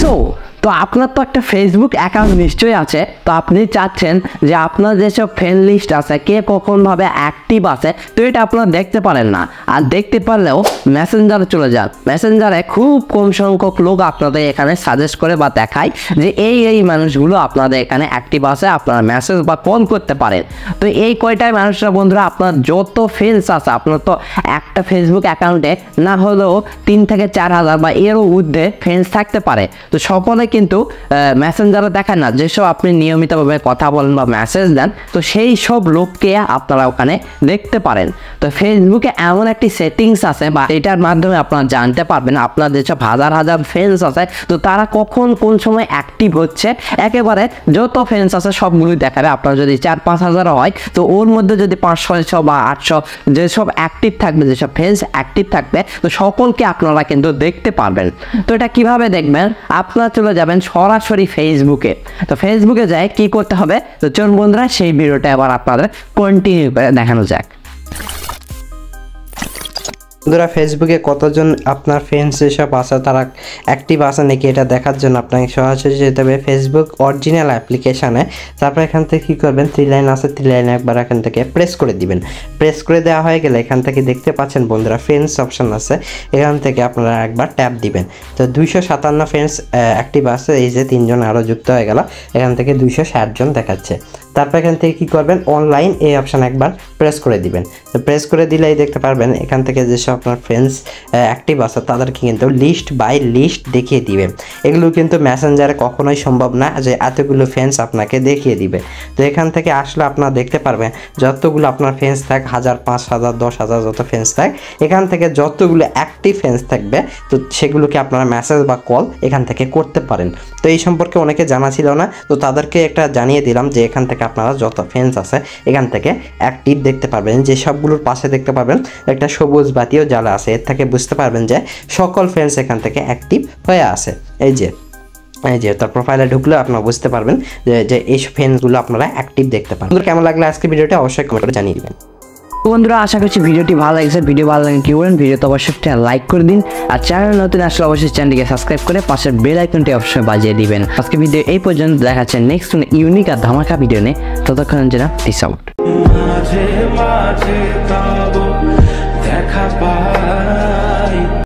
So তো আপনার তো একটা ফেসবুক অ্যাকাউন্ট নিশ্চয়ই আছে, তো আপনি চাচ্ছেন যে আপনার যেসব ফ্রেন্ড লিস্ট আছে কে কখনভাবে অ্যাক্টিভ আছে, তো এটা আপনারা দেখতে পারেন না। আর দেখতে পারলেও মেসেঞ্জারে চলে যান, মেসেঞ্জারে খুব কম সংখ্যক লোক আপনাদের এখানে সাজেস্ট করে বা দেখায় যে এই মানুষগুলো আপনাদের এখানে অ্যাক্টিভ আছে, আপনারা মেসেজ বা কল করতে পারেন। তো এই কয়টাই মানুষরা বন্ধুরা আপনার যত ফ্রেন্ডস আছে, আপনার তো একটা ফেসবুক অ্যাকাউন্টে না হলেও 3 থেকে 4 হাজার বা এরও ঊর্ধ্বে ফ্রেন্ডস থাকতে পারে। তো সকলে কিন্তু মেসেঞ্জারে দেখেন না, যেসব আপনি নিয়মিতভাবে কথা বলেন বা মেসেজ দেন, তো সেই সব লোককে আপনারা ওখানে দেখতে পারেন। তো ফেসবুকে এমন একটি সেটিংস আছে বা এটার মাধ্যমে আপনারা জানতে পারবেন আপনার যেসব হাজার হাজার ফ্রেন্ডস আছে তো তারা কখন কোন সময় অ্যাক্টিভ হচ্ছে, একেবারে যত ফ্রেন্ডস আছে সবগুলোই দেখাবে। আপনার যদি 4-5 হাজার হয় তো ওর মধ্যে যদি 500-600 বা 800 যেসব অ্যাক্টিভ থাকবে, যেসব ফ্রেন্ডস অ্যাক্টিভ থাকবে, তো সকলকে আপনারা কিন্তু দেখতে পারবেন। তো এটা কিভাবে দেখবেন, আপনারা চলে যাবেন সরাসরি ফেসবুকে। তো ফেসবুকে যায় কি করতে হবে, তো চলুন বন্ধুরা সেই ভিডিওটা আবার আপনাদের কন্টিনিউ করে দেখানো যাক। বন্ধুরা, ফেসবুকে কতজন আপনার ফ্রেন্ডস যেসব আছে তারা অ্যাক্টিভ আছে নাকি এটা দেখার জন্য আপনাকে সরাসরি যেতে হবে ফেসবুক অরিজিনাল অ্যাপ্লিকেশানে। তারপর এখান থেকে কী করবেন, 3 লাইন আছে, 3 লাইনে একবার এখান থেকে প্রেস করে দিবেন। প্রেস করে দেওয়া হয়ে গেলে এখান থেকে দেখতে পাচ্ছেন বন্ধুরা ফ্রেন্ডস অপশান আছে, এখান থেকে আপনারা একবার ট্যাপ দিবেন। তো 257 ফ্রেন্ডস অ্যাক্টিভ আছে, এই যে 3 জন আরও যুক্ত হয়ে গেল, এখান থেকে 260 জন দেখাচ্ছে। তারপর এখান থেকে কী করবেন, অনলাইন এই অপশান একবার প্রেস করে দিবেন। তো প্রেস করে দিলেই দেখতে পারবেন এখান থেকে যেসব আপনার ফ্রেন্ডস অ্যাক্টিভ আছে তাদেরকে কিন্তু লিস্ট বাই লিস্ট দেখিয়ে দিবে। এগুলো কিন্তু মেসেঞ্জারে কখনোই সম্ভব না যে এতগুলো ফ্রেন্ডস আপনাকে দেখিয়ে দিবে। তো এখান থেকে আসলে আপনারা দেখতে পারবেন যতগুলো আপনার ফ্রেন্ডস থাক, 1000, 5000, 10,000 যত ফ্রেন্ডস থাক, এখান থেকে যতগুলো অ্যাক্টিভ ফ্রেন্ডস থাকবে তো সেগুলোকে আপনারা মেসেজ বা কল এখান থেকে করতে পারেন। তো এই সম্পর্কে অনেকে জানা ছিল না, তো তাদেরকে একটা জানিয়ে দিলাম যে এখান থেকে আপনারা যত ফ্রেন্ডস আছে এখান থেকে অ্যাক্টিভ দেখতে পারবেন। যে সবগুলোর পাশে দেখতে পারবেন একটা সবুজ বাতিও জ্বালা আছে, এর থেকে বুঝতে পারবেন যে সকল ফ্রেন্ডস এখান থেকে অ্যাক্টিভ হয়ে আছে। এই যে তার প্রোফাইলে ঢুকলে আপনারা বুঝতে পারবেন যে এই ফ্রেন্ডসগুলো আপনারা অ্যাক্টিভ দেখতে পান। কেমন লাগলো আজকে ভিডিওটা অবশ্যই কমেন্ট করে জানিয়ে দেবেন। বন্ধুরা আশা করছি ভিডিওটি ভালো লাগছে। ভিডিও ভালো লাগলে কি করেন, ভিডিওতে অবশ্যই একটা লাইক করে দিন, আর চ্যানেল নতুন আসলে অবশ্যই চ্যানেলটিকে সাবস্ক্রাইব করে পাশের বেল আইকনটি অবশ্যই বাজিয়ে দিবেন। আজকে ভিডিও এই পর্যন্ত, দেখাচ্ছে নেক্সট ইউনিক আর ধামাকা ভিডিও নিয়ে। ততক্ষণ যেন পিস আউট।